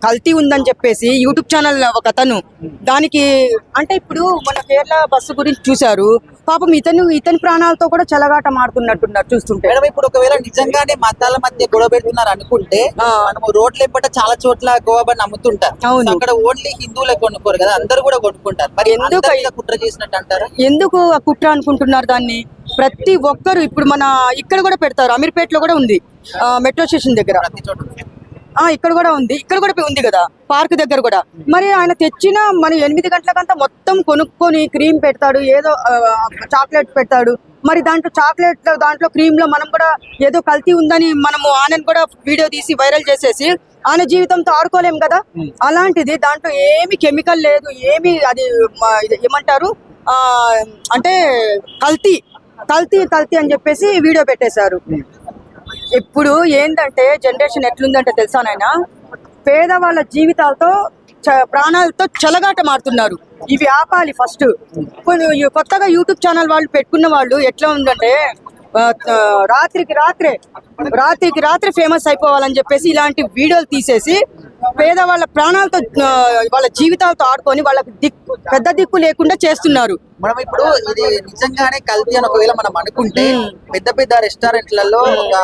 కల్తీ ఉందని చెప్పేసి యూట్యూబ్ ఛానల్ ఒక అతను దానికి అంటే ఇప్పుడు మన కేరళ బస్సు గురించి చూశారు. పాపం ఇతని ప్రాణాలతో కూడా చెలగాట మారుతున్నట్టున్నారు చూస్తుంటే. మేడం ఇప్పుడు ఒకవేళ నిజంగానే మతాల మధ్య గొడవ పెడుతున్నారు అనుకుంటే మనము రోడ్ల ఎంపట చాలా చోట్ల గోవాబన్ అమ్ముతుంటారు. అక్కడ ఓన్లీ హిందువులే కొనుక్కోరు కదా, అందరూ కూడా కొనుక్కుంటారు. మరి ఎందుకు కుట్ర చేసినట్టు అంటారు? ఎందుకు ఆ కుట్ర అనుకుంటున్నారు దాన్ని? ప్రతి ఒక్కరు ఇప్పుడు మన ఇక్కడ కూడా పెడతారు, అమీర్పేటలో కూడా ఉంది, మెట్రో స్టేషన్ దగ్గర ఇక్కడ కూడా ఉంది, ఇక్కడ కూడా ఉంది కదా పార్క్ దగ్గర కూడా. మరి ఆయన తెచ్చిన మన 8 గంటలకంతా మొత్తం కొనుక్కొని క్రీమ్ పెడతాడు, ఏదో చాక్లెట్ పెడతాడు. మరి దాంట్లో క్రీమ్ లో మనం కూడా ఏదో కల్తీ ఉందని మనము ఆనని కూడా వీడియో తీసి వైరల్ చేసేసి ఆయన జీవితంతో ఆడుకోలేం కదా. అలాంటిది దాంట్లో ఏమి కెమికల్ లేదు, ఏమి అది ఏమంటారు అంటే కల్తీ అని చెప్పేసి వీడియో పెట్టేశారు. ఇప్పుడు ఏంటంటే జనరేషన్ ఎట్లుందంటే తెలుసా నాయన, పేదవాళ్ళ జీవితాలతో ప్రాణాలతో చెలగాట మారుతున్నారు. ఇవి ఆపాలి ఫస్ట్. కొత్తగా యూట్యూబ్ ఛానల్ వాళ్ళు పెట్టుకున్న వాళ్ళు ఎట్లా ఉందంటే రాత్రికి రాత్రే ఫేమస్ అయిపోవాలని చెప్పేసి ఇలాంటి వీడియోలు తీసేసి పేదవాళ్ళ ప్రాణాలతో వాళ్ళ జీవితాలతో ఆడుకొని వాళ్ళకి పెద్ద దిక్కు లేకుండా చేస్తున్నారు. మనం ఇప్పుడు ఇది నిజంగానే కల్తీ అని ఒకవేళ మనం అనుకుంటే పెద్ద పెద్ద రెస్టారెంట్లలో ఒక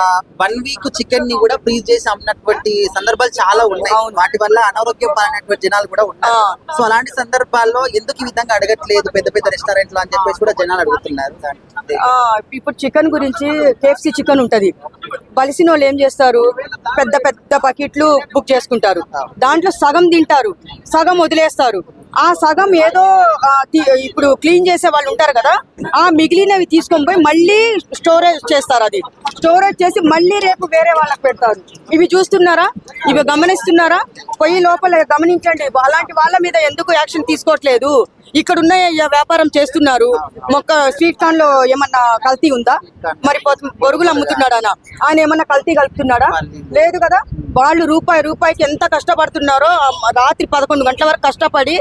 1 వీక్ చికెన్ ని కూడా ఫ్రీజ్ చేసి అమ్మినటువంటి సందర్భాలు చాలా ఉన్నాయి. వాటి వల్ల అనారోగ్యం పాలైనటువంటి జనాలు కూడా ఉన్నారు. సో అలాంటి సందర్భాల్లో ఎందుకు ఈ విధంగా అడగట్లేదు పెద్ద పెద్ద రెస్టారెంట్ లో అని చెప్పేసి కూడా జనాలు అడుగుతున్నారు. ఇప్పుడు చికెన్ గురించి KFC చికెన్ ఉంటది, బలిసిన వాళ్ళు ఏం చేస్తారు, పెద్ద పెద్ద బకెట్లు బుక్ చేసుకుంటారు, దాంట్లో సగం తింటారు, సగం వదిలేస్తారు. ఆ సగం ఏదో ఇప్పుడు క్లీన్ చేసే వాళ్ళు ఉంటారు కదా, ఆ మిగిలినవి తీసుకొని పోయి మళ్ళీ స్టోరేజ్ చేస్తారు. అది స్టోరేజ్ చేసి మళ్ళీ రేపు వేరే వాళ్ళకి పెడతారు. ఇవి చూస్తున్నారా, ఇవి గమనిస్తున్నారా? పోయి లోపల గమనించండి. అలాంటి వాళ్ళ మీద ఎందుకు యాక్షన్ తీసుకోవట్లేదు? ఇక్కడ ఉన్న వ్యాపారం చేస్తున్నారు. స్వీట్ కార్న్ లో ఏమన్నా కల్తీ ఉందా? మరి బొరుగులు అమ్ముతున్నాడా, ఆయన ఏమన్నా కల్తీ కలుపుతున్నాడా? లేదు కదా. వాళ్ళు రూపాయికి ఎంత కష్టపడుతున్నారో, రాత్రి 11 గంటల వరకు కష్టపడి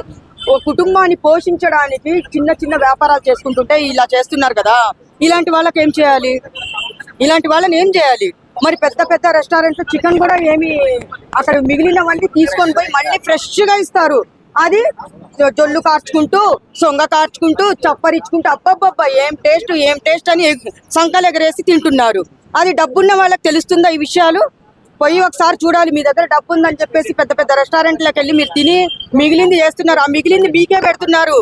ఓ కుటుంబాన్ని పోషించడానికి చిన్న చిన్న వ్యాపారాలు చేసుకుంటుంటే ఇలా చేస్తున్నారు కదా. ఇలాంటి వాళ్ళకి ఏం చేయాలి? మరి పెద్ద పెద్ద రెస్టారెంట్ చికెన్ కూడా ఏమి అక్కడ మిగిలినవన్నీ తీసుకొని పోయి మళ్ళీ ఫ్రెష్ గా ఇస్తారు. అది జొల్లు కార్చుకుంటూ, సొంగ కార్చుకుంటూ, చప్పరించుకుంటూ అబ్బబ్బబ్బా ఏం టేస్ట్ అని సంకలు ఎగరేసి తింటున్నారు. అది డబ్బున్న వాళ్ళకి తెలుస్తుందా ఈ విషయాలు? పోయి ఒకసారి చూడాలి. మీ దగ్గర డబ్బు ఉందని చెప్పేసి పెద్ద పెద్ద రెస్టారెంట్లకు వెళ్ళి మీరు తిని మిగిలింది చేస్తున్నారు. ఆ మిగిలింది మీకే పెడుతున్నారు.